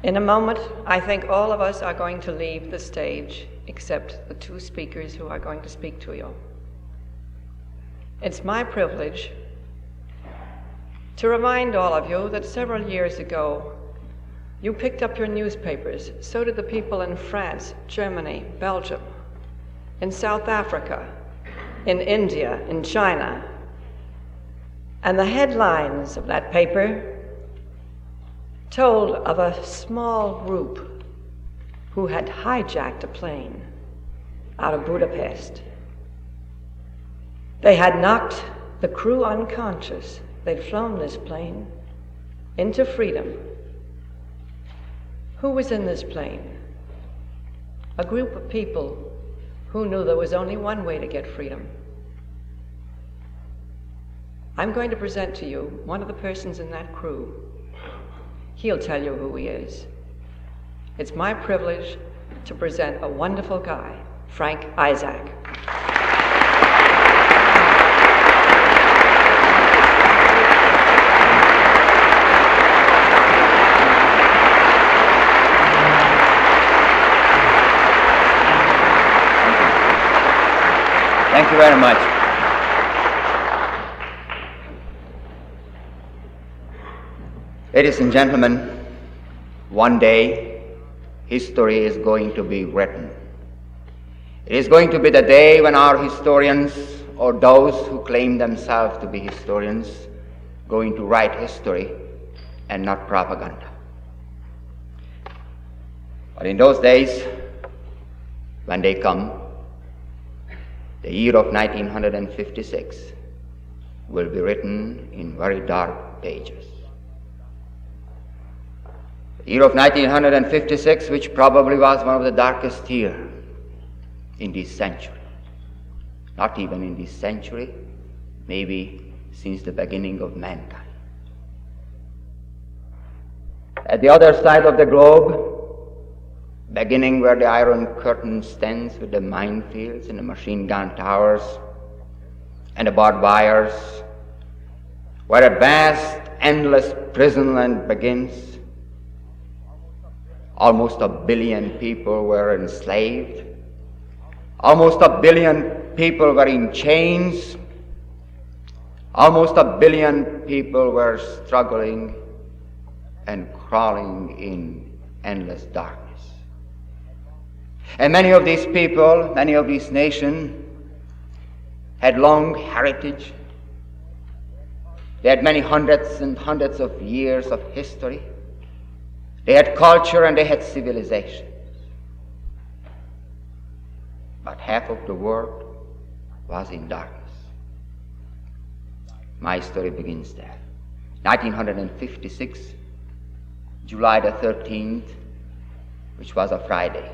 In a moment, I think all of us are going to leave the stage, except the two speakers who are going to speak to you. It's my privilege to remind all of you that several years ago, you picked up your newspapers. So did the people in France, Germany, Belgium, in South Africa, in India, in China. And the headlines of that paper told of a small group who had hijacked a plane out of Budapest. They had knocked the crew unconscious. They'd flown this plane into freedom. Who was in this plane? A group of people who knew there was only one way to get freedom. I'm going to present to you one of the persons in that crew. He'll tell you who he is. It's my privilege to present a wonderful guy, Frank Izaak. Thank you very much. Ladies and gentlemen, one day history is going to be written. It is going to be the day when our historians, or those who claim themselves to be historians, going to write history and not propaganda. But in those days, when they come, the year of 1956 will be written in very dark pages. The year of 1956, which probably was one of the darkest years in this century. Not even in this century, maybe since the beginning of mankind. At the other side of the globe, beginning where the Iron Curtain stands with the minefields and the machine gun towers and the barbed wires, where a vast, endless prison land begins, almost 1 billion people were enslaved. Almost 1 billion people were in chains. Almost 1 billion people were struggling and crawling in endless darkness. And many of these people, many of these nations, had long heritage. They had many hundreds and hundreds of years of history. They had culture and they had civilization. But half of the world was in darkness. My story begins there. 1956, July the 13th, which was a Friday.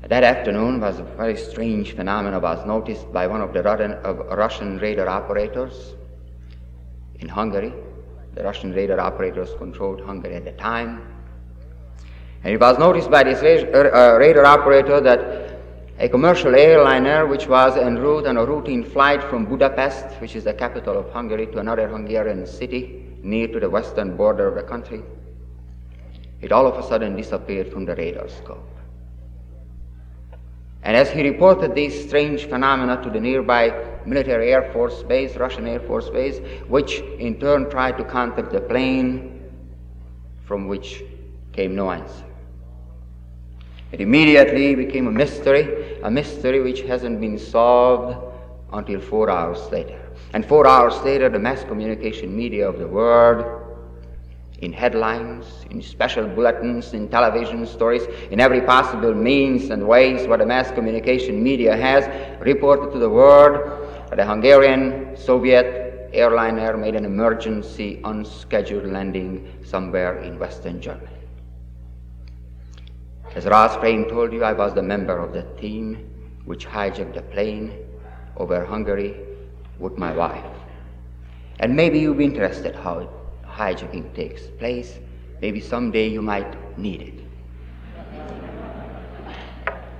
That afternoon was a very strange phenomenon was noticed by one of the Russian radar operators in Hungary. The Russian radar operators controlled Hungary at the time. And it was noticed by this radar operator that a commercial airliner which was en route on a routine flight from Budapest, which is the capital of Hungary, to another Hungarian city near to the western border of the country, it all of a sudden disappeared from the radar scope. And as he reported these strange phenomena to the nearby military Air Force base, Russian Air Force base, which in turn tried to contact the plane, from which came no answer. It immediately became a mystery which hasn't been solved until 4 hours later. And 4 hours later, the mass communication media of the world, in headlines, in special bulletins, in television stories, in every possible means and ways what the mass communication media has, reported to the world that a Hungarian Soviet airliner made an emergency unscheduled landing somewhere in Western Germany. As Ross Frame told you, I was the member of the team which hijacked the plane over Hungary with my wife. And maybe you'll be interested how hijacking takes place. Maybe someday you might need it.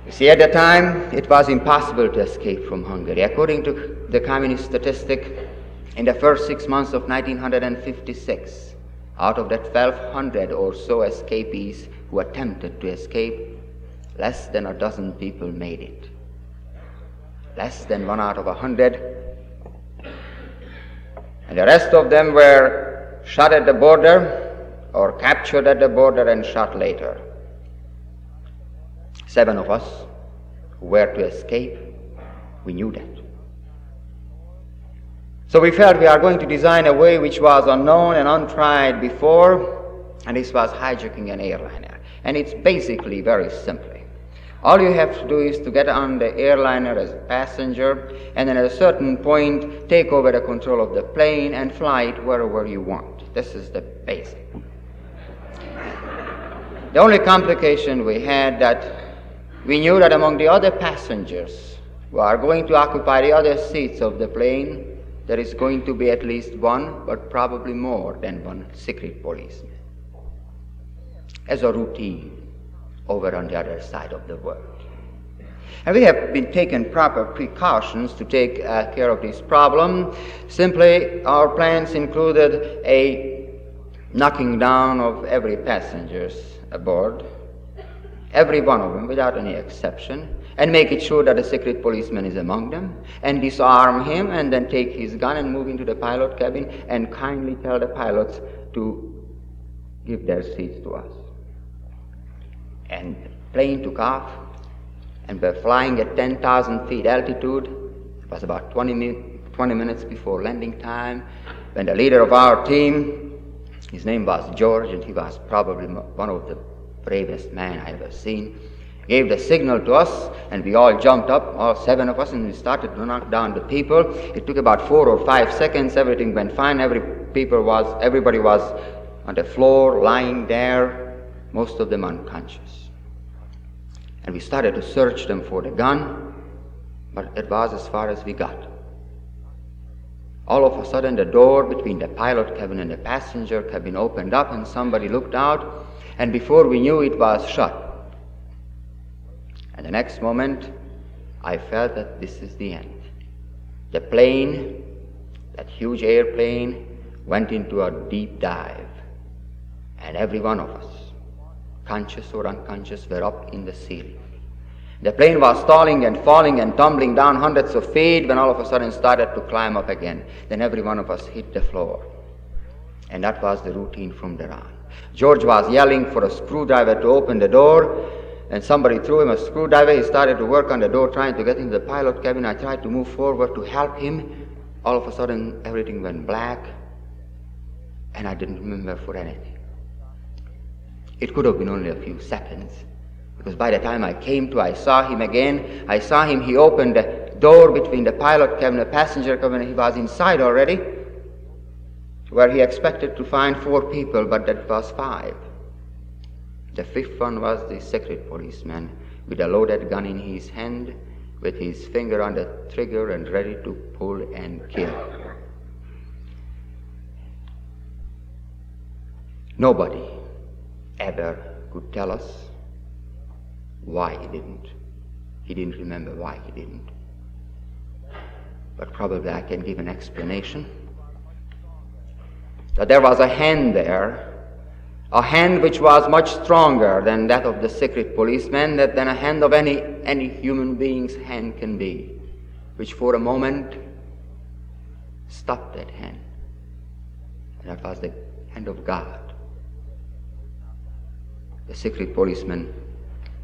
You see, at the time, it was impossible to escape from Hungary. According to the communist statistic, In the first 6 months of 1956, out of that 1,200 or so escapees who attempted to escape, less than a dozen people made it. Less than 1 out of 100. And the rest of them were shot at the border or captured at the border and shot later. 7 of us who were to escape, we knew that. So we felt we are going to design a way which was unknown and untried before, and this was hijacking an airliner. And it's basically very simple. All you have to do is to get on the airliner as a passenger, and then at a certain point take over the control of the plane and fly it wherever you want. This is the basic. The only complication we had that we knew that among the other passengers who are going to occupy the other seats of the plane, there is going to be at least one, but probably more than one secret policeman. As a routine over on the other side of the world. And we have been taking proper precautions to take care of this problem. Simply, our plans included a knocking down of every passengers aboard, every one of them without any exception, and make it sure that a secret policeman is among them, and disarm him, and then take his gun and move into the pilot cabin and kindly tell the pilots to give their seats to us. And the plane took off, and we're flying at 10,000 feet altitude. It was about 20 minutes before landing time, when the leader of our team, his name was George, and he was probably one of the bravest men I ever seen, gave the signal to us, and we all jumped up, all 7 of us, and we started to knock down the people. It took about 4 or 5 seconds. Everything went fine. Everybody was on the floor, lying there, most of them unconscious. And we started to search them for the gun, but it was as far as we got. All of a sudden, the door between the pilot cabin and the passenger cabin opened up, and somebody looked out, and before we knew it was shut. And the next moment, I felt that this is the end. The plane, that huge airplane, went into a deep dive. And every one of us, conscious or unconscious, were up in the ceiling. The plane was stalling and falling and tumbling down hundreds of feet when all of a sudden started to climb up again. Then every one of us hit the floor. And that was the routine from there on. George was yelling for a screwdriver to open the door, and somebody threw him a screwdriver. He started to work on the door, trying to get into the pilot cabin. I tried to move forward to help him. All of a sudden, everything went black, and I didn't remember for anything. It could have been only a few seconds, because by the time I came to, I saw him again. I saw him. He opened the door between the pilot cabin and the passenger cabin, and he was inside already, where he expected to find 4 people, but that was 5. The 5th one was the secret policeman with a loaded gun in his hand, with his finger on the trigger and ready to pull and kill. Nobody ever could tell us why he didn't. He didn't remember why he didn't. But probably I can give an explanation. That there was a hand there, a hand which was much stronger than that of the secret policeman, than a hand of any human being's hand can be, which for a moment stopped that hand. And that was the hand of God. The secret policeman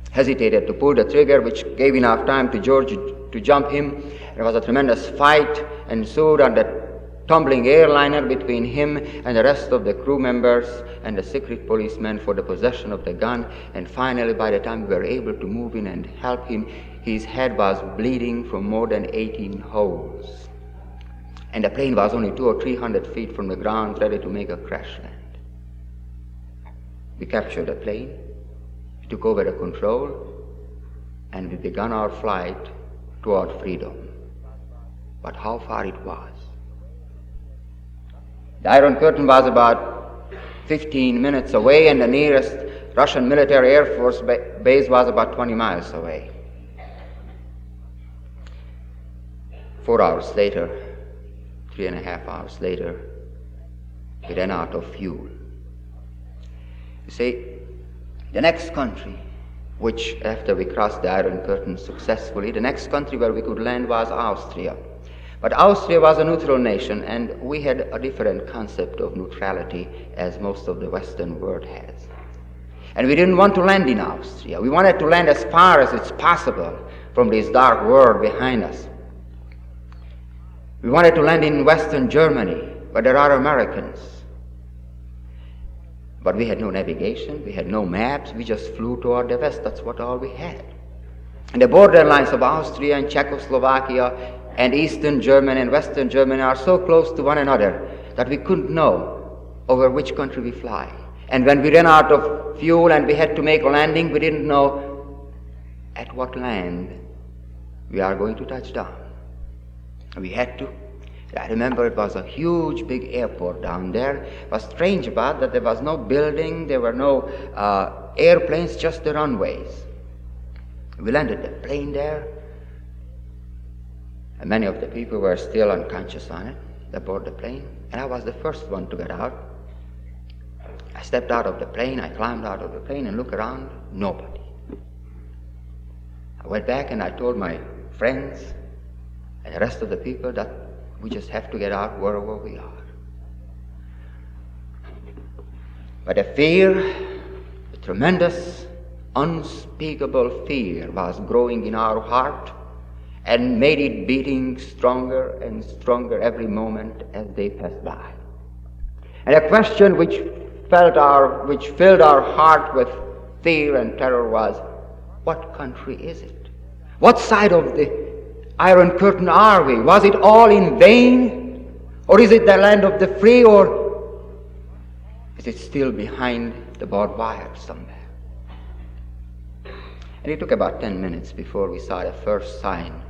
hesitated to pull the trigger, which gave enough time to George to jump him. There was a tremendous fight ensued on the tumbling airliner between him and the rest of the crew members and the secret policeman for the possession of the gun. And finally, by the time we were able to move in and help him, his head was bleeding from more than 18 holes. And the plane was only 200 or 300 feet from the ground, ready to make a crash land. We captured the plane, we took over the control, and we began our flight toward freedom. But how far it was? The Iron Curtain was about 15 minutes away, and the nearest Russian military Air Force base was about 20 miles away. 4 hours later, 3.5 hours later, we ran out of fuel. You see, the next country, which after we crossed the Iron Curtain successfully, the next country where we could land was Austria. But Austria was a neutral nation, and we had a different concept of neutrality as most of the Western world has. And we didn't want to land in Austria. We wanted to land as far as it's possible from this dark world behind us. We wanted to land in Western Germany, where there are Americans. But we had no navigation, we had no maps, we just flew toward the west. That's all we had. And the borderlines of Austria and Czechoslovakia and Eastern Germany and Western Germany are so close to one another that we couldn't know over which country we fly. And when we ran out of fuel and we had to make a landing, we didn't know at what land we are going to touch down. We had to. I remember it was a huge big airport down there. It was strange about that there was no building, there were no airplanes, just the runways. We landed the plane there, and many of the people were still unconscious on it, aboard the plane, and I was the first one to get out. I stepped out of the plane, I climbed out of the plane and looked around, nobody. I went back and I told my friends and the rest of the people that we just have to get out wherever we are. But the fear, the tremendous, unspeakable fear was growing in our heart and made it beating stronger and stronger every moment as they passed by. And a question which filled our heart with fear and terror was, what country is it? What side of the Iron Curtain are we? Was it all in vain? Or is it the land of the free? Or is it still behind the barbed wire somewhere? And it took about 10 minutes before we saw the first sign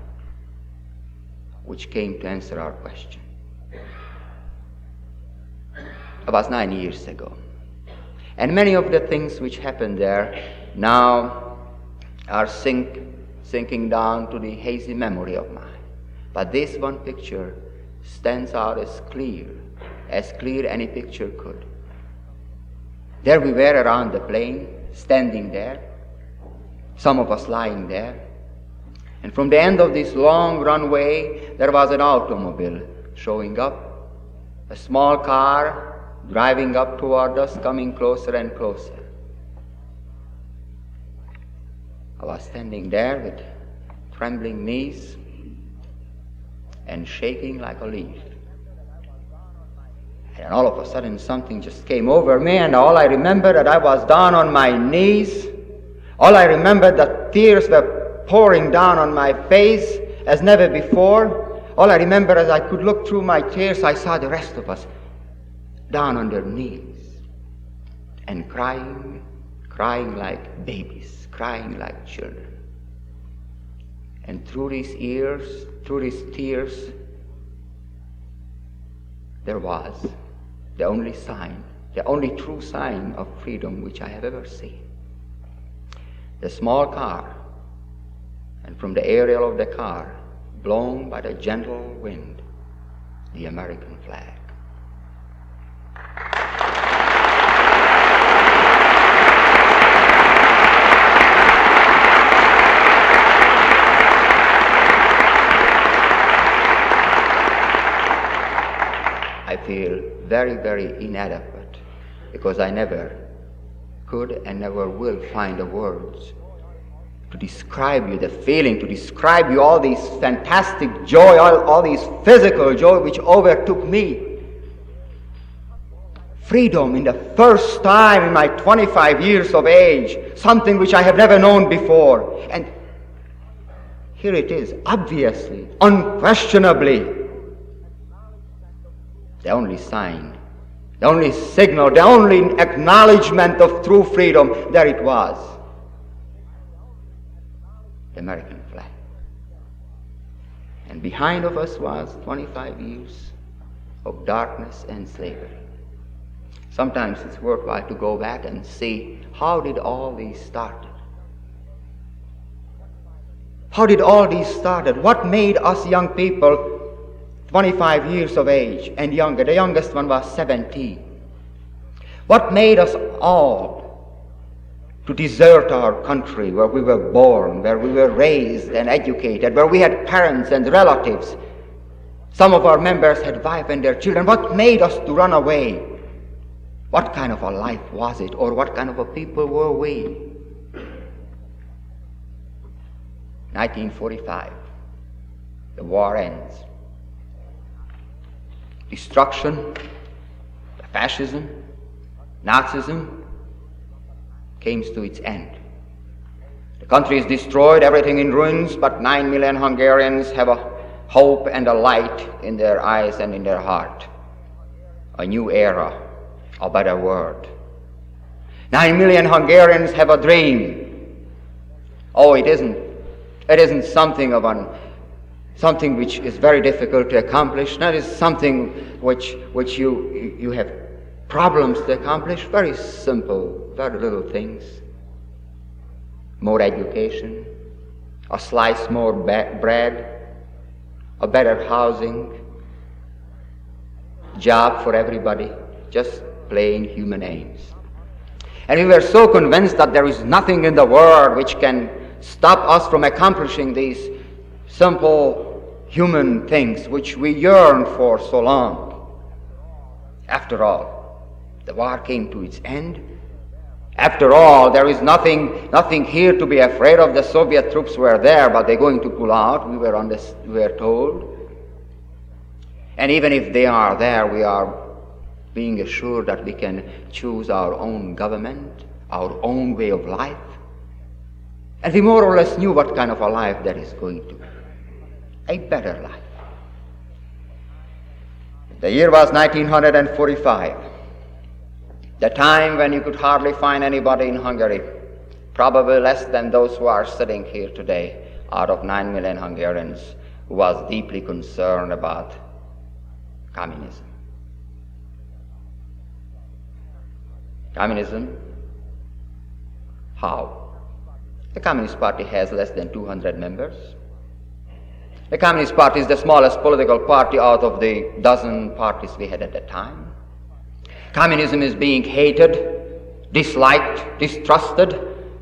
which came to answer our question. It was 9 years ago. And many of the things which happened there now are sinking down to the hazy memory of mine. But this one picture stands out as clear any picture could. There we were around the plane, standing there, some of us lying there, and from the end of this long runway there was an automobile showing up, a small car driving up toward us, coming closer and closer. I was standing there with trembling knees and shaking like a leaf. And all of a sudden something just came over me, and all I remember that I was down on my knees. All I remember that tears were pouring down on my face as never before. All I remember as I could look through my tears, I saw the rest of us down on their knees and crying like babies, crying like children. And through these tears, there was the only sign, the only true sign of freedom which I have ever seen. The small car, and from the aerial of the car, blown by the gentle wind, the American flag. I feel very, very inadequate because I never could and never will find the words to describe you, the feeling, to describe you all these fantastic joy, all these physical joy which overtook me. Freedom in the first time in my 25 years of age, something which I have never known before. And here it is, obviously, unquestionably, the only sign, the only signal, the only acknowledgement of true freedom, there it was. The American flag. And behind of us was 25 years of darkness and slavery. Sometimes it's worthwhile to go back and see how did all these start. How did all these start? What made us young people 25 years of age and younger. The youngest one was 17. What made us all to desert our country where we were born, where we were raised and educated, where we had parents and relatives? Some of our members had wives and their children. What made us to run away? What kind of a life was it, or what kind of a people were we? 1945. The war ends. Destruction, fascism, Nazism came to its end. The country is destroyed, everything in ruins, but 9 million Hungarians have a hope and a light in their eyes and in their heart. A new era, a better world. 9 million Hungarians have a dream. Oh, it isn't something which is very difficult to accomplish. That is something which you have problems to accomplish. Very simple, very little things. More education, a slice more bread, a better housing, job for everybody, just plain human aims. And we were so convinced that there is nothing in the world which can stop us from accomplishing these simple human things which we yearn for so long. After all, the war came to its end. After all, there is nothing here to be afraid of. The Soviet troops were there, but they're going to pull out, we were told. And even if they are there, we are being assured that we can choose our own government, our own way of life. And we more or less knew what kind of a life that is going to be. A better life. The year was 1945. The time when you could hardly find anybody in Hungary, probably less than those who are sitting here today, out of 9 million Hungarians, who was deeply concerned about communism. Communism? How? The Communist Party has less than 200 members. The Communist Party is the smallest political party out of the dozen parties we had at the time. Communism is being hated, disliked, distrusted.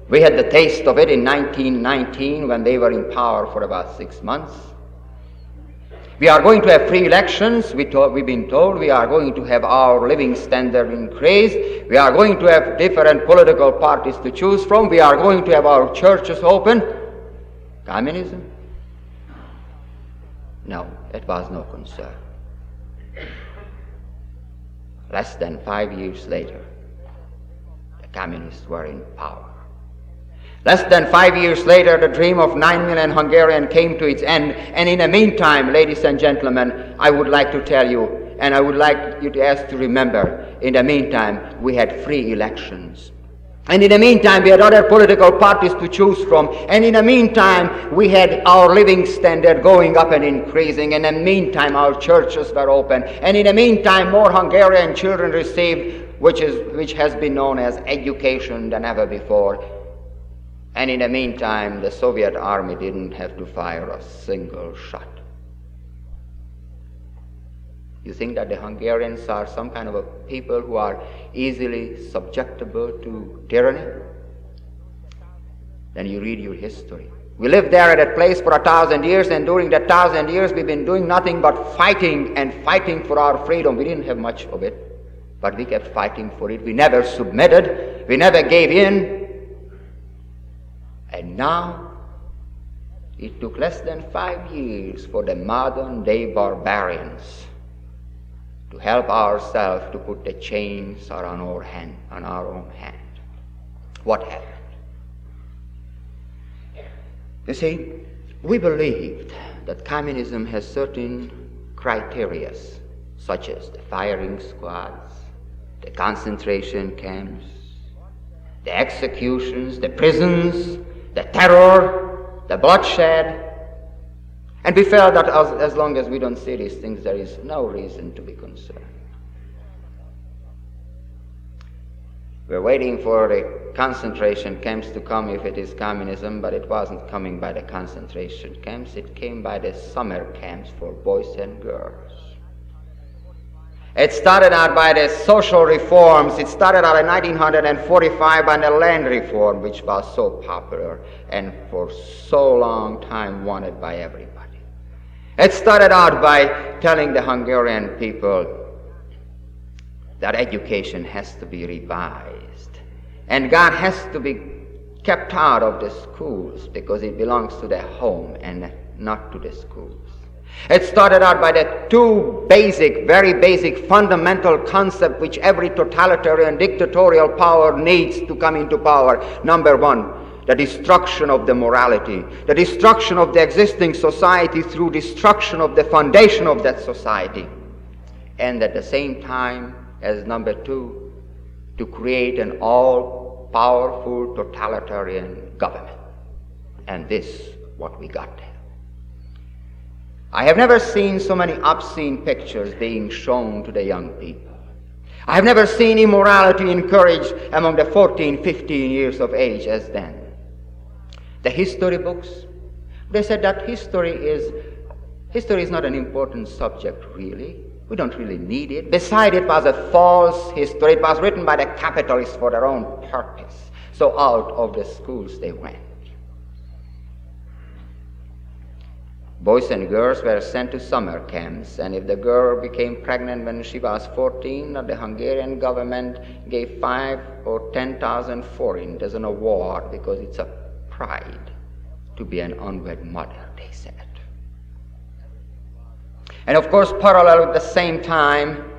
We had the taste of it in 1919 when they were in power for about 6 months. We are going to have free elections. We've been told we are going to have our living standard increased. We are going to have different political parties to choose from. We are going to have our churches open. Communism? No, it was no concern. Less than 5 years later, the communists were in power. Less than 5 years later, the dream of 9 million Hungarians came to its end. And in the meantime, ladies and gentlemen, I would like to tell you, and I would like you to ask to remember, in the meantime, we had free elections. And in the meantime, we had other political parties to choose from. And in the meantime, we had our living standard going up and increasing. In the meantime, our churches were open. And in the meantime, more Hungarian children received, which has been known as education than ever before. And in the meantime, the Soviet army didn't have to fire a single shot. You think that the Hungarians are some kind of a people who are easily subjectable to tyranny? Then you read your history. We lived there at that place for 1,000 years, and during that 1,000 years we've been doing nothing but fighting and fighting for our freedom. We didn't have much of it, but we kept fighting for it. We never submitted. We never gave in. And now, it took less than 5 years for the modern-day barbarians to help ourselves to put the chains on our own hand. What happened? You see, we believed that communism has certain criteria, such as the firing squads, the concentration camps, the executions, the prisons, the terror, the bloodshed. And we felt that as long as we don't see these things, there is no reason to be concerned. We're waiting for the concentration camps to come if it is communism, but it wasn't coming by the concentration camps. It came by the summer camps for boys and girls. It started out by the social reforms. It started out in 1945 by the land reform, which was so popular and for so long time wanted by everybody. It started out by telling the Hungarian people that education has to be revised and God has to be kept out of the schools because it belongs to the home and not to the schools. It started out by the two basic, very basic, fundamental concepts which every totalitarian dictatorial power needs to come into power. Number one, the destruction of the morality, the destruction of the existing society through destruction of the foundation of that society. And at the same time, as number two, to create an all-powerful totalitarian government. And this what we got there. I have never seen so many obscene pictures being shown to the young people. I have never seen immorality encouraged among the 14, 15 years of age as then. The history books, they said that history is not an important subject really. We don't really need it. Besides, it was a false history. It was written by the capitalists for their own purpose. So out of the schools they went. Boys and girls were sent to summer camps, and if the girl became pregnant when she was 14, the Hungarian government gave 5 or 10,000 forints as an award because it's a pride to be an unwed mother, they said. And of course, parallel at the same time,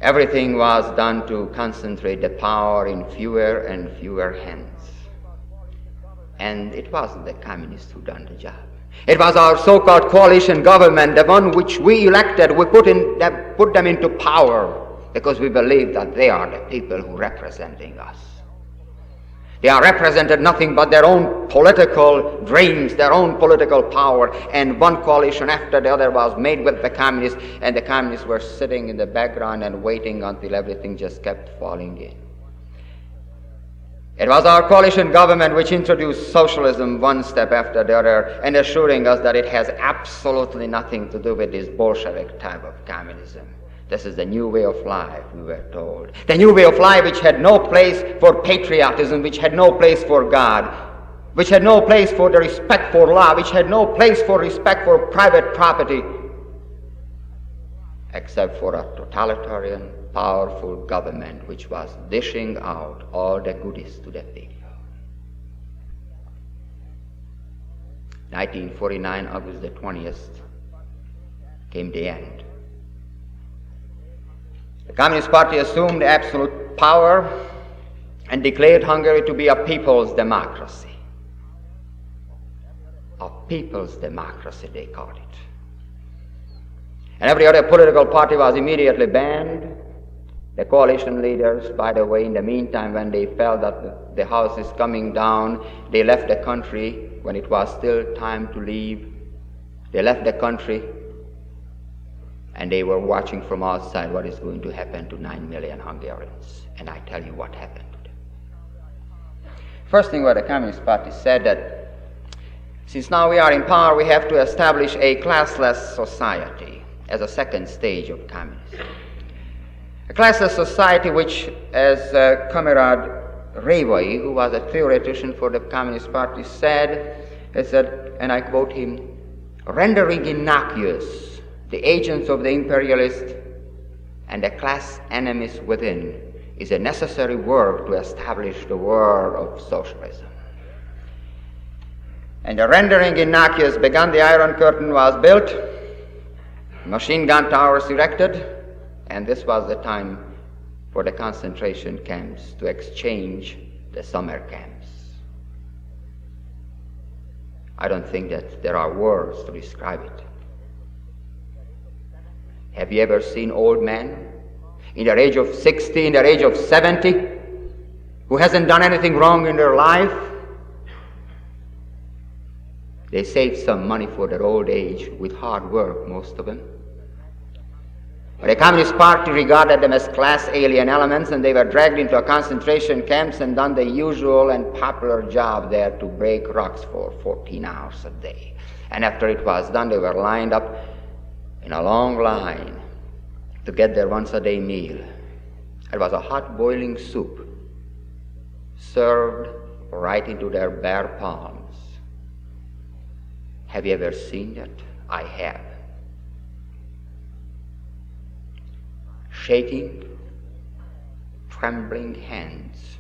everything was done to concentrate the power in fewer and fewer hands. And it wasn't the communists who done the job. It was our so-called coalition government, the one which we elected. We put them into power because we believe that they are the people who are representing us. They are represented nothing but their own political dreams, their own political power, and one coalition after the other was made with the communists, and the communists were sitting in the background and waiting until everything just kept falling in. It was our coalition government which introduced socialism one step after the other and assuring us that it has absolutely nothing to do with this Bolshevik type of communism. This is the new way of life, we were told. The new way of life which had no place for patriotism, which had no place for God, which had no place for the respect for law, which had no place for respect for private property, except for a totalitarian, powerful government which was dishing out all the goodies to the people. 1949, August the 20th, came the end. The Communist Party assumed absolute power and declared Hungary to be a people's democracy. A people's democracy, they called it. And every other political party was immediately banned. The coalition leaders, by the way, in the meantime, when they felt that the house is coming down, they left the country when it was still time to leave. They left the country, and they were watching from outside what is going to happen to 9 million Hungarians. And I tell you what happened to them. First thing what the Communist Party said that since now we are in power, we have to establish a classless society as a second stage of communism. A classless society which, as Comrade Révai, who was a theoretician for the Communist Party, said, and I quote him, rendering innocuous the agents of the imperialist and the class enemies within is a necessary work to establish the world of socialism. And the rendering innocuous began, the Iron Curtain was built, machine gun towers erected, and this was the time for the concentration camps to exchange the summer camps. I don't think that there are words to describe it. Have you ever seen old men in their age of 60, in their age of 70, who hasn't done anything wrong in their life? They saved some money for their old age with hard work, most of them. But the Communist Party regarded them as class alien elements, and they were dragged into concentration camps and done the usual and popular job there to break rocks for 14 hours a day. And after it was done, they were lined up in a long line to get their once-a-day meal. It was a hot boiling soup served right into their bare palms. Have you ever seen that? I have. Shaking, trembling hands,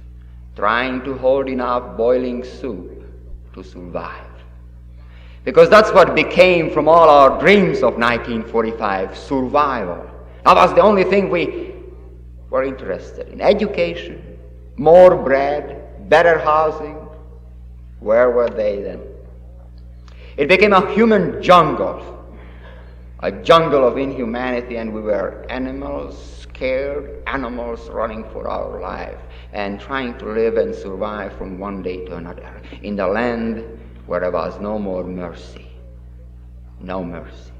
trying to hold enough boiling soup to survive. Because that's what became from all our dreams of 1945, survival. That was the only thing we were interested in. Education, more bread, better housing. Where were they then? It became a human jungle, a jungle of inhumanity, and we were animals, scared animals running for our life and trying to live and survive from one day to another in the land where there was no more mercy. No mercy.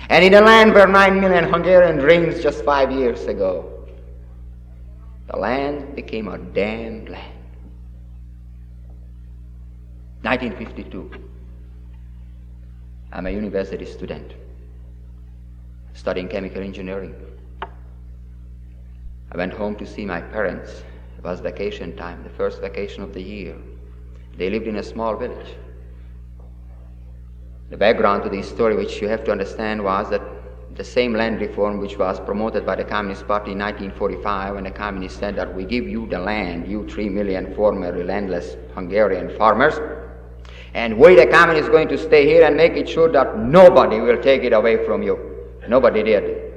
And in a land where 9 million Hungarian dreams just 5 years ago, the land became a damned land. 1952. I'm a university student studying chemical engineering. I went home to see my parents. It was vacation time, the first vacation of the year. They lived in a small village. The background to this story, which you have to understand, was that the same land reform which was promoted by the Communist Party in 1945, when the Communists said that we give you the land, you 3 million formerly landless Hungarian farmers, and we, the Communists, going to stay here and make it sure that nobody will take it away from you. Nobody did,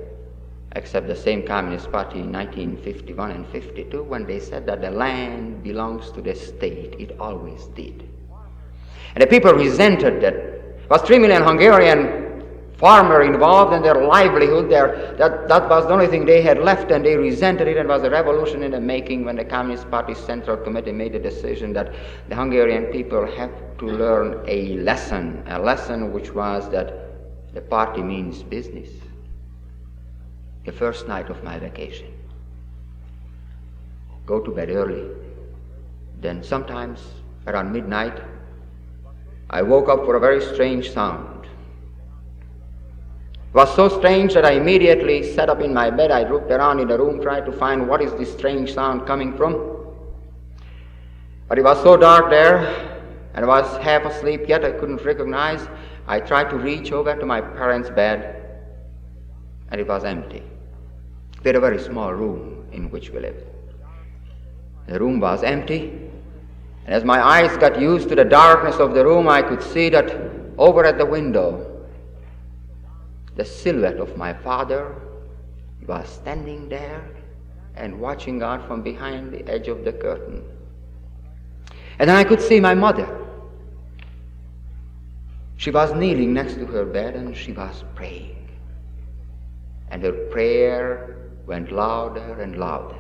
except the same Communist Party in 1951 and 52, when they said that the land belongs to the state. It always did. And the people resented that. There was 3 million Hungarian farmers involved, and their livelihood, that was the only thing they had left, and they resented it. And it was a revolution in the making when the Communist Party Central Committee made the decision that the Hungarian people have to learn a lesson which was that the party means business. The first night of my vacation. Go to bed early. Then sometimes around midnight, I woke up for a very strange sound. It was so strange that I immediately sat up in my bed. I looked around in the room, tried to find what is this strange sound coming from. But it was so dark there, and I was half asleep yet I couldn't recognize. I tried to reach over to my parents' bed, and it was empty. We had a very small room in which we lived. The room was empty, and as my eyes got used to the darkness of the room, I could see that over at the window, the silhouette of my father was standing there and watching out from behind the edge of the curtain. And then I could see my mother. She was kneeling next to her bed and she was praying. And her prayer went louder and louder.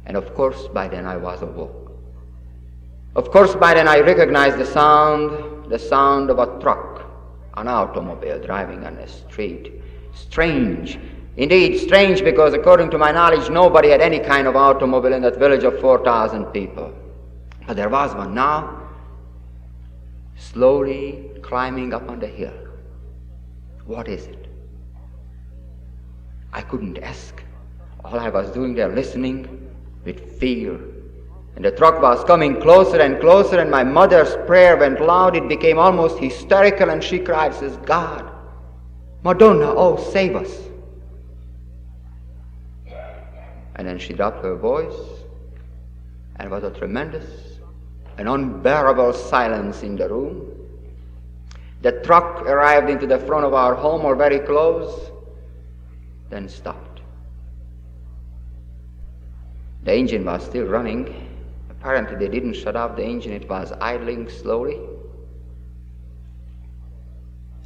And of course, by then I was awoke. Of course, by then I recognized the sound of a truck, an automobile driving on the street. Strange. Indeed, strange, because according to my knowledge, nobody had any kind of automobile in that village of 4,000 people. But there was one now, slowly climbing up on the hill. What is it? I couldn't ask. All I was doing there, listening with fear. And the truck was coming closer and closer, and my mother's prayer went loud. It became almost hysterical, and she cried, says, God, Madonna, oh, save us. And then she dropped her voice, and there was a tremendous, an unbearable silence in the room. The truck arrived into the front of our home, or very close, then stopped. The engine was still running. Apparently they didn't shut off the engine, it was idling slowly.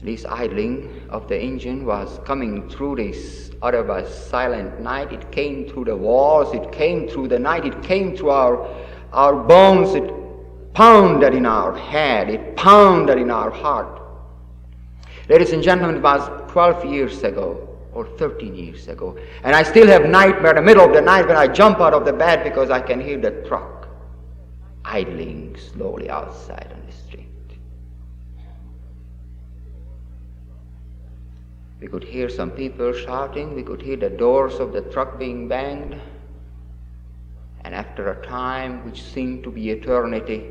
This idling of the engine was coming through this otherwise silent night. It came through the walls, it came through the night, it came through our bones, it pounded in our head, it pounded in our heart. Ladies and gentlemen, it was 12 years ago or 13 years ago. And I still have nightmare in the middle of the night when I jump out of the bed because I can hear the truck idling slowly outside on the street. We could hear some people shouting. We could hear the doors of the truck being banged. And after a time which seemed to be eternity,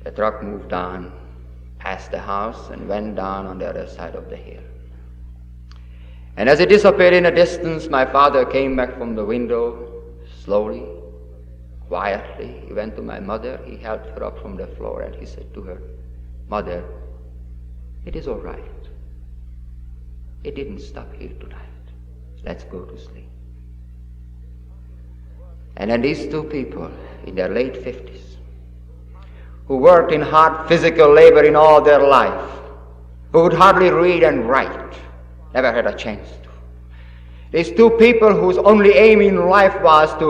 the truck moved on past the house and went down on the other side of the hill. And as it disappeared in the distance, my father came back from the window slowly, quietly. He went to my mother. He helped her up from the floor and he said to her, "Mother, it is all right. It didn't stop here tonight. Let's go to sleep." And then these two people in their late 50s, who worked in hard physical labor in all their life, who would hardly read and write, never had a chance to. These two people whose only aim in life was to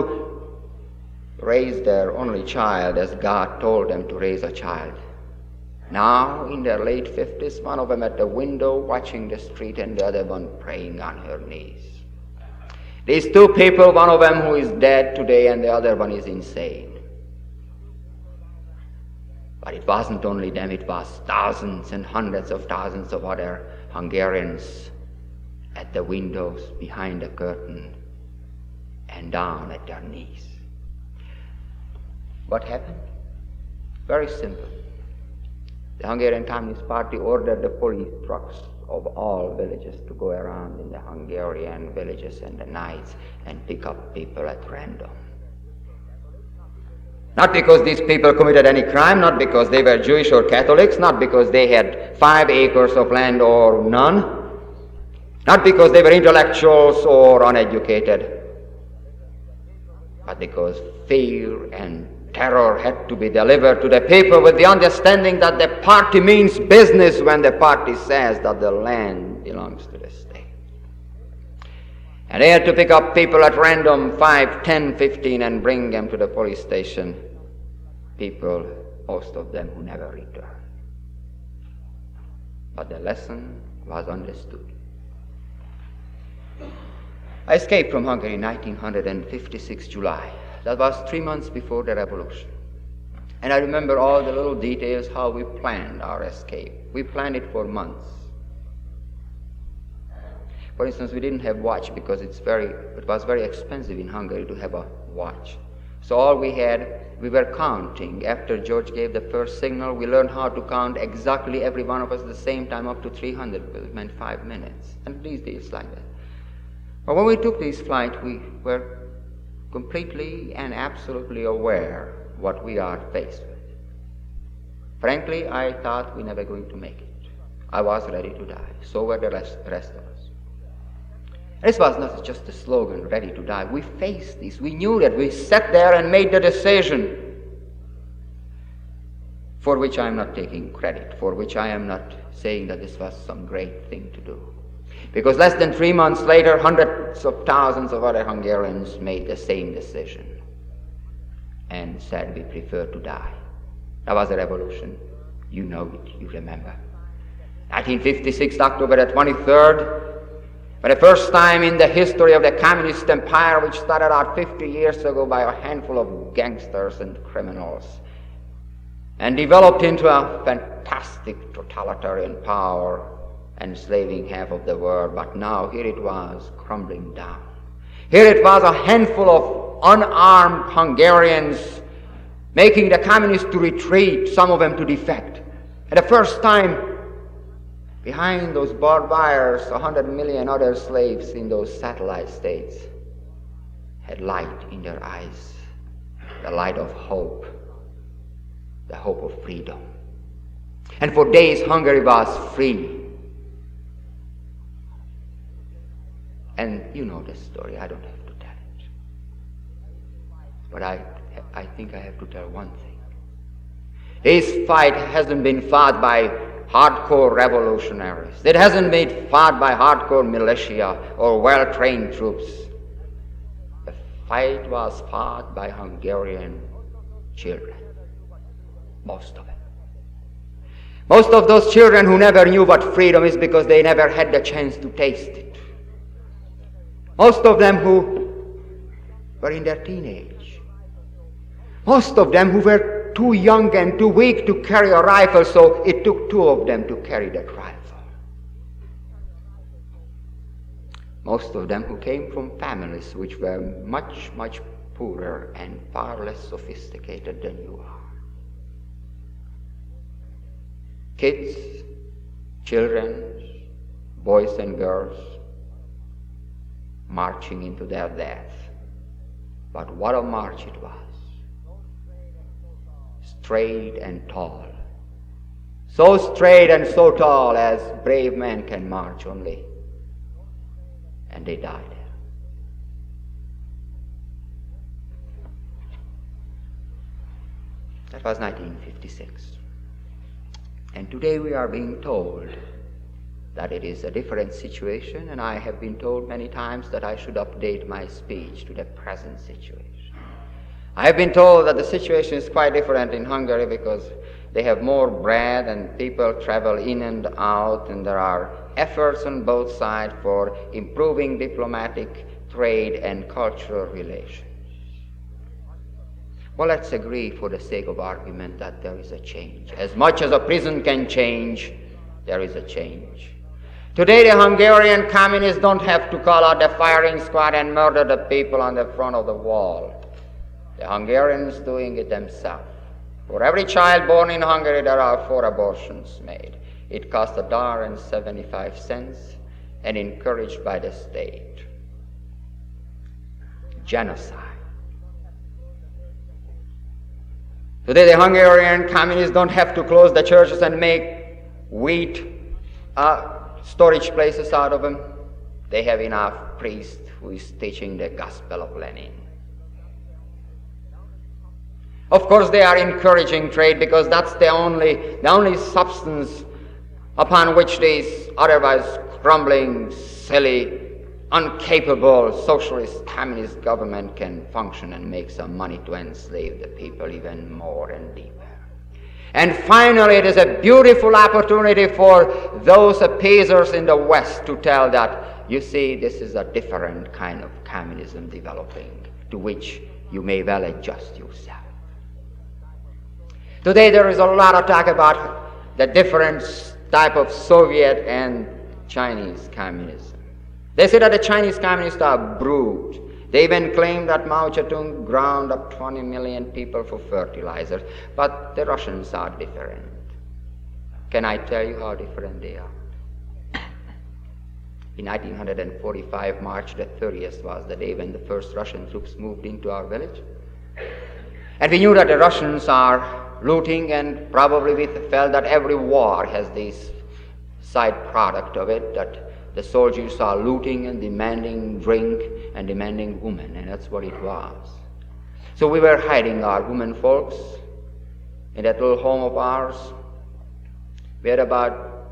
raise their only child as God told them to raise a child. Now, in their late 50s, one of them at the window watching the street and the other one praying on her knees. These two people, one of them who is dead today and the other one is insane. But it wasn't only them, it was thousands and hundreds of thousands of other Hungarians at the windows behind the curtain and down at their knees. What happened? Very simple. The Hungarian Communist Party ordered the police trucks of all villages to go around in the Hungarian villages in the nights and pick up people at random. Not because these people committed any crime, not because they were Jewish or Catholics, not because they had 5 acres of land or none, not because they were intellectuals or uneducated, but because fear and terror had to be delivered to the people with the understanding that the party means business when the party says that the land belongs to the state. And they had to pick up people at random, 5, 10, 15, and bring them to the police station. People, most of them who never returned. But the lesson was understood. I escaped from Hungary in 1956 July. That was 3 months before the revolution. And I remember all the little details how we planned our escape. We planned it for months. For instance, we didn't have watch because it was very expensive in Hungary to have a watch. So all we had, we were counting. After George gave the first signal, we learned how to count exactly every one of us at the same time up to 300, because it meant 5 minutes. And these days like that. But when we took this flight, we were completely and absolutely aware what we are faced with. Frankly, I thought we were never going to make it. I was ready to die. So were the rest of us. This was not just a slogan, ready to die. We faced this. We knew that. We sat there and made the decision, for which I am not taking credit, for which I am not saying that this was some great thing to do. Because less than 3 months later, hundreds of thousands of other Hungarians made the same decision and said we prefer to die. That was a revolution. You know it, you remember. 1956, October the 23rd, for the first time in the history of the communist empire, which started out 50 years ago by a handful of gangsters and criminals, and developed into a fantastic totalitarian power, enslaving half of the world, but now here it was crumbling down. Here it was a handful of unarmed Hungarians making the communists to retreat, some of them to defect. And the first time, behind those barbed wires, 100 million other slaves in those satellite states had light in their eyes, the light of hope, the hope of freedom. And for days Hungary was free. And you know the story, I don't have to tell it. But I think I have to tell one thing. This fight hasn't been fought by hardcore revolutionaries. It hasn't been fought by hardcore militia or well-trained troops. The fight was fought by Hungarian children. Most of them. Most of those children who never knew what freedom is because they never had the chance to taste it. Most of them who were in their teenage. Most of them who were too young and too weak to carry a rifle, so it took two of them to carry that rifle. Most of them who came from families which were much, much poorer and far less sophisticated than you are. Kids, children, boys and girls, marching into their death. But what a march it was. Straight and tall. So straight and so tall as brave men can march only. And they died. That was 1956. And today we are being told that it is a different situation, and I have been told many times that I should update my speech to the present situation. I have been told that the situation is quite different in Hungary because they have more bread and people travel in and out, and there are efforts on both sides for improving diplomatic, trade, and cultural relations. Well, let's agree for the sake of argument that there is a change. As much as a prison can change, there is a change. Today the Hungarian communists don't have to call out the firing squad and murder the people on the front of the wall. The Hungarians doing it themselves. For every child born in Hungary, there are 4 abortions made. It costs $1.75 and encouraged by the state. Genocide. Today the Hungarian communists don't have to close the churches and make wheat storage places out of them. They have enough priests who is teaching the gospel of Lenin. Of course they are encouraging trade because that's the only substance upon which this otherwise crumbling, silly, incapable socialist communist government can function and make some money to enslave the people even more and deeper. And finally, it is a beautiful opportunity for those appeasers in the West to tell that, you see, this is a different kind of communism developing, to which you may well adjust yourself. Today there is a lot of talk about the different type of Soviet and Chinese communism. They say that the Chinese communists are brute. They even claim that Mao Zedong ground up 20 million people for fertilizer. But the Russians are different. Can I tell you how different they are? In 1945, March the 30th was the day when the first Russian troops moved into our village. And we knew that the Russians are looting, and probably we felt that every war has this side product of it, that the soldiers are looting and demanding drink and demanding women, and that's what it was. So we were hiding our women folks in that little home of ours. We had about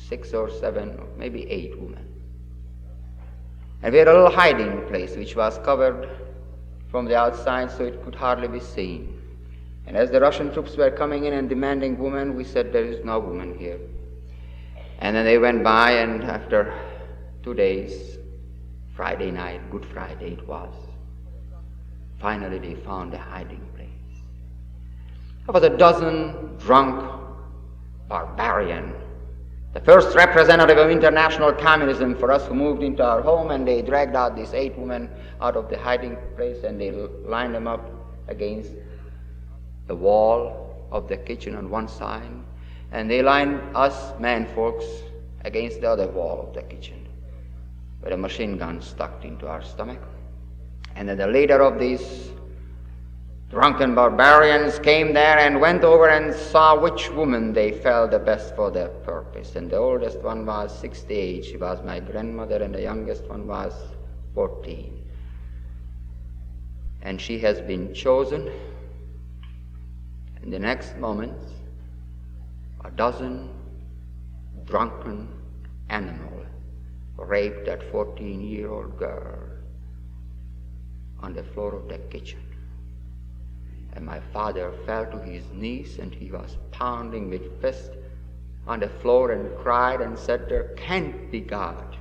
6 or 7, or maybe 8 women. And we had a little hiding place which was covered from the outside so it could hardly be seen. And as the Russian troops were coming in and demanding women, we said, there is no woman here. And then they went by, and after 2 days, Friday night, Good Friday it was, finally they found a hiding place. There was a dozen drunk barbarians, the first representative of international communism for us, who moved into our home, and they dragged out these 8 women out of the hiding place, and they lined them up against the wall of the kitchen on one side, and they lined us man folks against the other wall of the kitchen with a machine gun stuck into our stomach. And then the leader of these drunken barbarians came there and went over and saw which woman they felt the best for their purpose. And the oldest one was 68. She was my grandmother, and the youngest one was 14. And she has been chosen. In the next moment, a dozen drunken animals raped that 14-year-old girl on the floor of the kitchen. And my father fell to his knees, and he was pounding with fists on the floor and cried and said, there can't be God.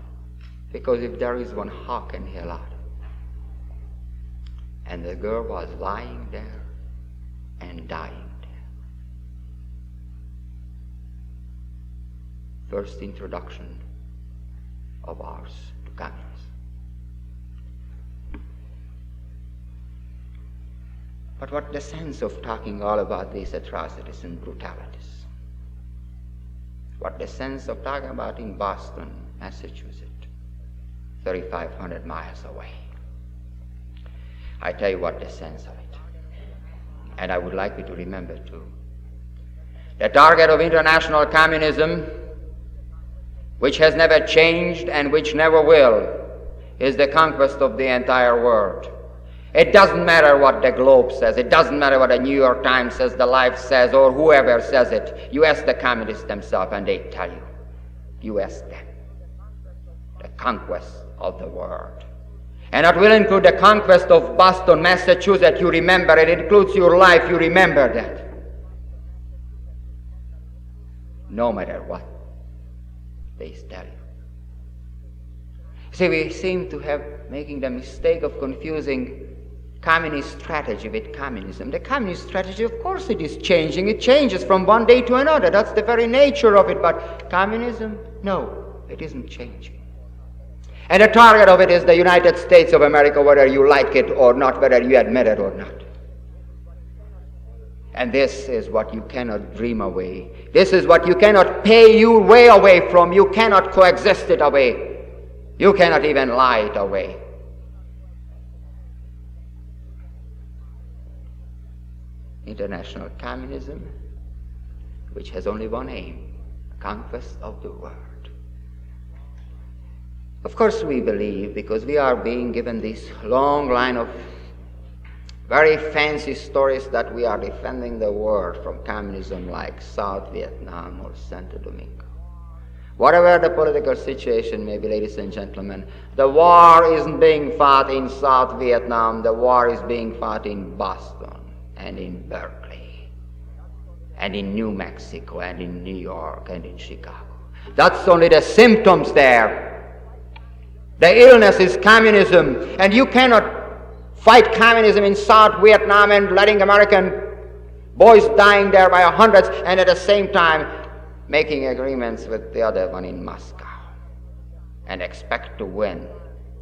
Because if there is one, how can he allow it? And the girl was lying there and dying there. First introduction of ours to communism. But what the sense of talking all about these atrocities and brutalities? What the sense of talking about in Boston, Massachusetts, 3,500 miles away? I tell you what the sense of it. And I would like you to remember too. The target of international communism, which has never changed and which never will, is the conquest of the entire world. It doesn't matter what the Globe says. It doesn't matter what the New York Times says, the Life says, or whoever says it. You ask the communists themselves and they tell you. You ask them. The conquest of the world. And that will include the conquest of Boston, Massachusetts. You remember it. It includes your life. You remember that. No matter what they tell you. See, we seem to have making the mistake of confusing communist strategy with communism. The communist strategy, of course, it is changing. It changes from one day to another. That's the very nature of it. But communism, no, it isn't changing. And the target of it is the United States of America, whether you like it or not, whether you admit it or not. And this is what you cannot dream away. This is what you cannot pay your way away from. You cannot coexist it away. You cannot even lie it away. International communism, which has only one aim, conquest of the world. Of course we believe, because we are being given this long line of very fancy stories, that we are defending the world from communism like South Vietnam or Santo Domingo. Whatever the political situation may be, ladies and gentlemen, the war isn't being fought in South Vietnam, the war is being fought in Boston and in Berkeley and in New Mexico and in New York and in Chicago. That's only the symptoms there. The illness is communism, and you cannot fight communism in South Vietnam and letting American boys dying there by hundreds and at the same time making agreements with the other one in Moscow and expect to win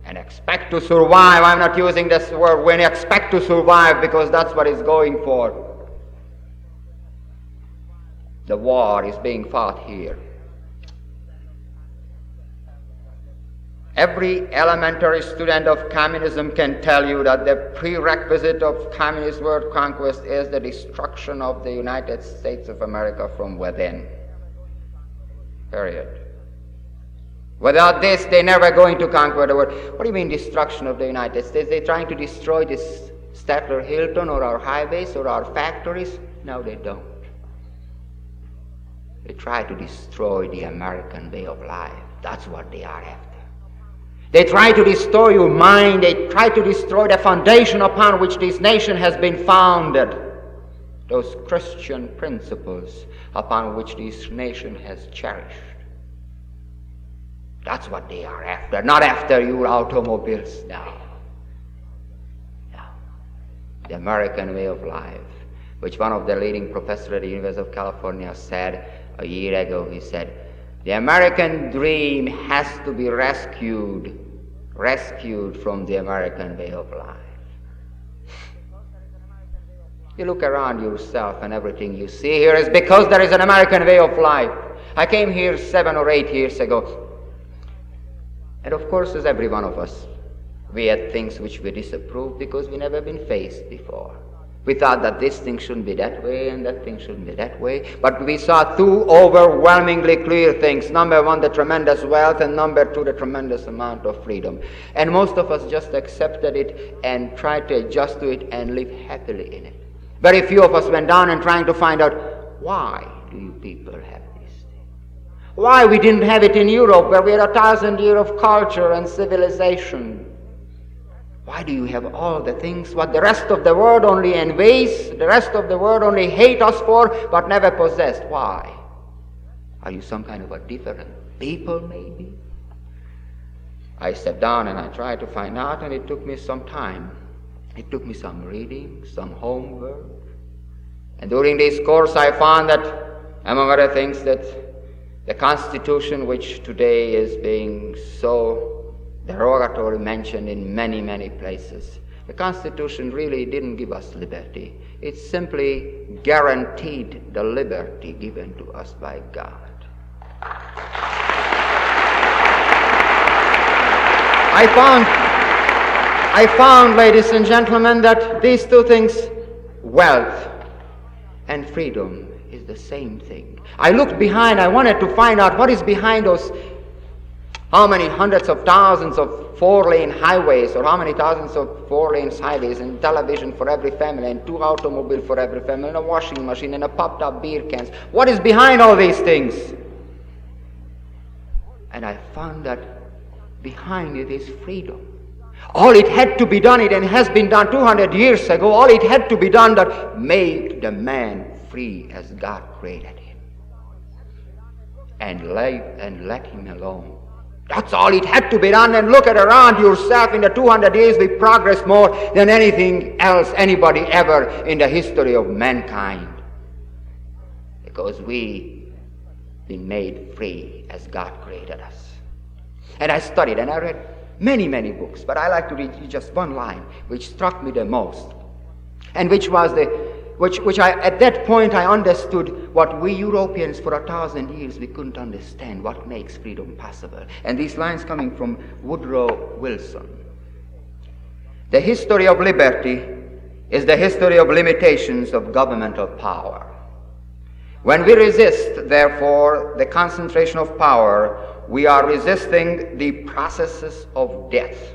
and expect to survive. I'm not using this word win, expect to survive, because that's what it's going for. The war is being fought here. Every elementary student of communism can tell you that the prerequisite of communist world conquest is the destruction of the United States of America from within. Period. Without this, they're never going to conquer the world. What do you mean destruction of the United States? They're trying to destroy this Statler Hilton or our highways or our factories? No, they don't. They try to destroy the American way of life. That's what they are after. They try to destroy your mind. They try to destroy the foundation upon which this nation has been founded. Those Christian principles upon which this nation has cherished. That's what they are after. Not after your automobiles, no. No. The American way of life, which one of the leading professors at the University of California said a year ago. He said, the American dream has to be rescued from the American way of life. You look around yourself and everything you see here is because there is an American way of life. I came here 7 or 8 years ago. And of course, as every one of us, we had things which we disapproved because we never been faced before. We thought that this thing shouldn't be that way and that thing shouldn't be that way. But we saw 2 overwhelmingly clear things. Number 1, the tremendous wealth, and number 2, the tremendous amount of freedom. And most of us just accepted it and tried to adjust to it and live happily in it. Very few of us went down and trying to find out, why do you people have this thing? Why we didn't have it in Europe, where we had 1,000 years of culture and civilization? Why do you have all the things what the rest of the world only envies, the rest of the world only hate us for, but never possessed? Why? Are you some kind of a different people, maybe? I sat down and I tried to find out, and it took me some time. It took me some reading, some homework. And during this course I found that, among other things, that the Constitution, which today is being so derogatory mentioned in many, many places, the Constitution really didn't give us liberty. It simply guaranteed the liberty given to us by God. I found, ladies and gentlemen, that these two things, wealth and freedom, is the same thing. I looked behind, I wanted to find out what is behind those, how many hundreds of thousands of four-lane highways, or how many thousands of four-lane highways, and television for every family, and 2 automobiles for every family, and a washing machine, and a popped-up beer cans. What is behind all these things? And I found that behind it is freedom. All it had to be done, it has been done 200 years ago, all it had to be done that make the man free as God created him. And let him alone. That's all it had to be done. And look at around yourself. In the 200 years we progressed more than anything else, anybody ever in the history of mankind. Because we've been made free as God created us. And I studied and I read many, many books, but I like to read you just one line which struck me the most, and which was which I, at that point I understood what we Europeans for 1,000 years we couldn't understand, what makes freedom possible. And these lines coming from Woodrow Wilson. The history of liberty is the history of limitations of governmental power. When we resist, therefore, the concentration of power, we are resisting the processes of death.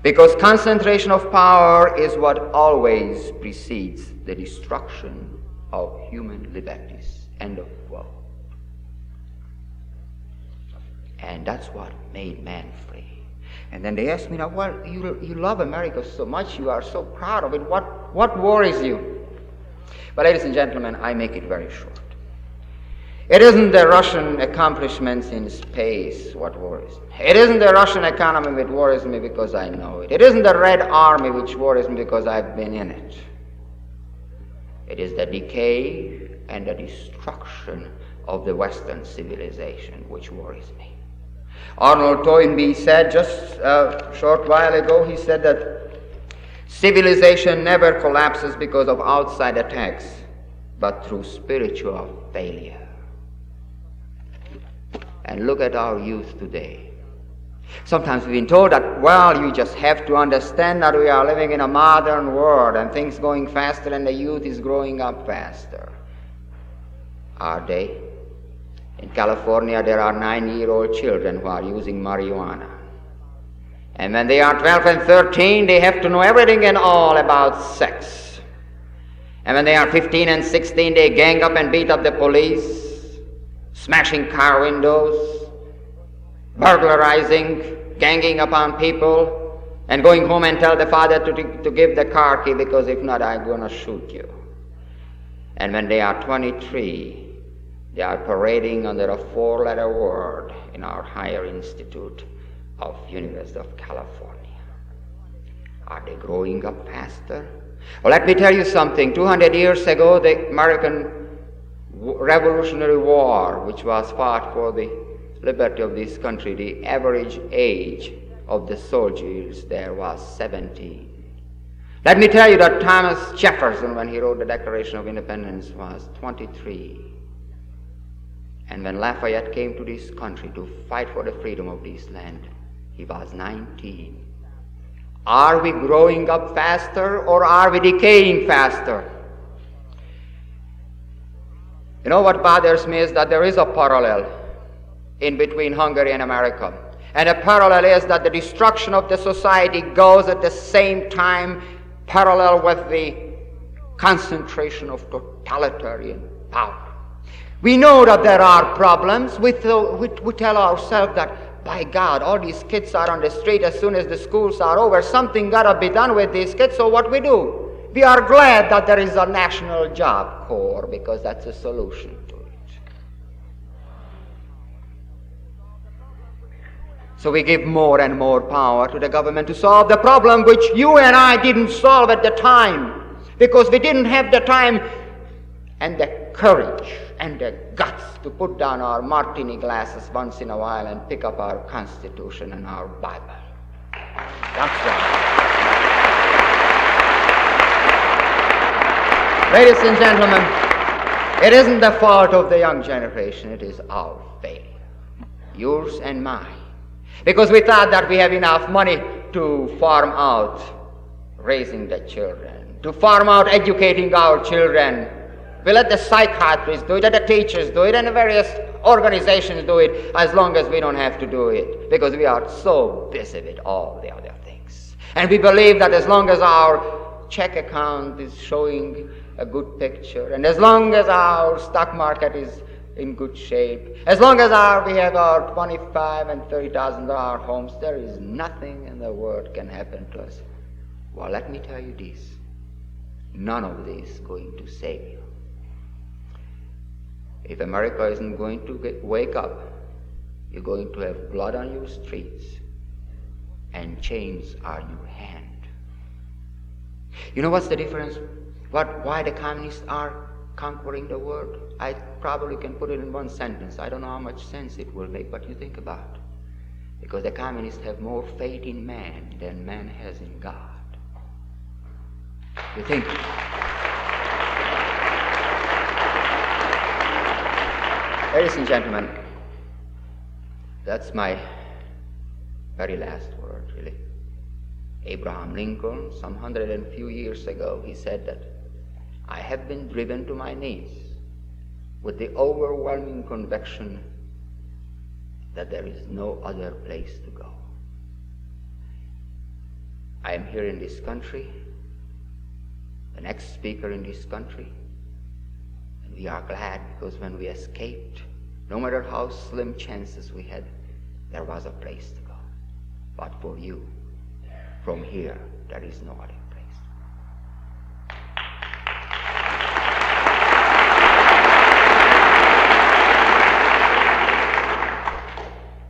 Because concentration of power is what always precedes the destruction of human liberties. End of quote. And that's what made man free. And then they asked me, now, well, you love America so much, you are so proud of it, what worries you? But ladies and gentlemen, I make it very short. It isn't the Russian accomplishments in space what worries me. It isn't the Russian economy which worries me because I know it. It isn't the Red Army which worries me because I've been in it. It is the decay and the destruction of the Western civilization which worries me. Arnold Toynbee said just a short while ago, he said that civilization never collapses because of outside attacks, but through spiritual failure. And look at our youth today. Sometimes we've been told that, well, you just have to understand that we are living in a modern world and things going faster and the youth is growing up faster. Are they? In California, there are 9-year-old children who are using marijuana. And when they are 12 and 13, they have to know everything and all about sex. And when they are 15 and 16, they gang up and beat up the police, smashing car windows, burglarizing, ganging upon people, and going home and tell the father to give the car key, because if not, I'm going to shoot you. And when they are 23, they are parading under a 4-letter word in our higher institute of University of California. Are they growing up faster? Well, let me tell you something. 200 years ago, the American Revolutionary War, which was fought for the liberty of this country, the average age of the soldiers there was 17. Let me tell you that Thomas Jefferson, when he wrote the Declaration of Independence, was 23. And when Lafayette came to this country to fight for the freedom of this land, he was 19. Are we growing up faster or are we decaying faster? You know what bothers me is that there is a parallel in between Hungary and America. And the parallel is that the destruction of the society goes at the same time parallel with the concentration of totalitarian power. We know that there are problems. We tell ourselves that, by God, all these kids are on the street as soon as the schools are over. Something got to be done with these kids, so what we do? We are glad that there is a national job corps, because that's a solution to it. So we give more and more power to the government to solve the problem which you and I didn't solve at the time, because we didn't have the time and the courage and the guts to put down our martini glasses once in a while and pick up our Constitution and our Bible. That's right. Ladies and gentlemen, it isn't the fault of the young generation, it is our failure, yours and mine. Because we thought that we have enough money to farm out raising the children, to farm out educating our children. We let the psychiatrists do it, and the teachers do it, and the various organizations do it, as long as we don't have to do it, because we are so busy with all the other things. And we believe that as long as our check account is showing a good picture, and as long as our stock market is in good shape, as long as we have our $25,000 and $30,000 homes, there is nothing in the world can happen to us. Well, let me tell you this. None of this is going to save you. If America isn't going to wake up, you're going to have blood on your streets and chains on your hand. You know what's the difference? Why the communists are conquering the world? I probably can put it in one sentence. I don't know how much sense it will make, but you think about it. Because the communists have more faith in man than man has in God. You think? Ladies and gentlemen, that's my very last word, really. Abraham Lincoln, some 100 and few years ago, he said that I have been driven to my knees with the overwhelming conviction that there is no other place to go. I am here in this country, the next speaker in this country, and we are glad because when we escaped, no matter how slim chances we had, there was a place to go. But for you, from here, there is no other place.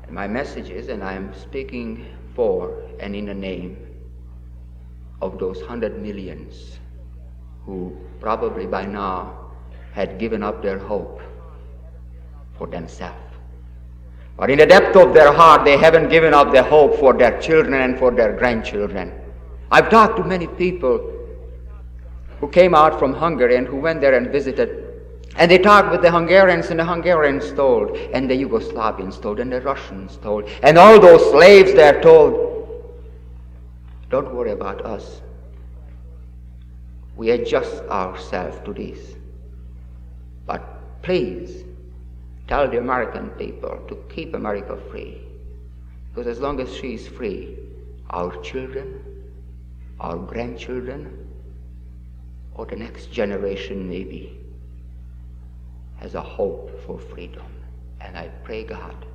My message is, and I am speaking for and in the name of those 100 millions who probably by now had given up their hope for themselves. But in the depth of their heart, they haven't given up their hope for their children and for their grandchildren. I've talked to many people who came out from Hungary and who went there and visited. And they talked with the Hungarians, and the Hungarians told, and the Yugoslavians told, and the Russians told, and all those slaves there told, don't worry about us. We adjust ourselves to this. But please tell the American people to keep America free. Because as long as she is free, our children, our grandchildren, or the next generation maybe, has a hope for freedom. And I pray, God,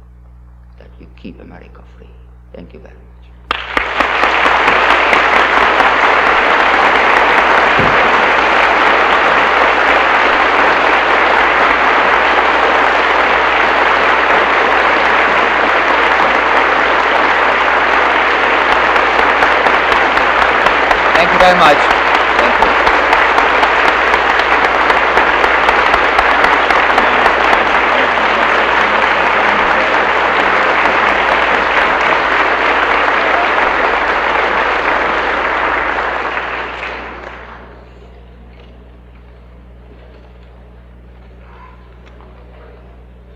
that you keep America free. Thank you very much. Thank you very much. Thank you.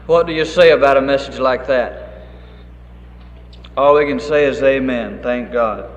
What do you say about a message like that? All we can say is amen. Thank God.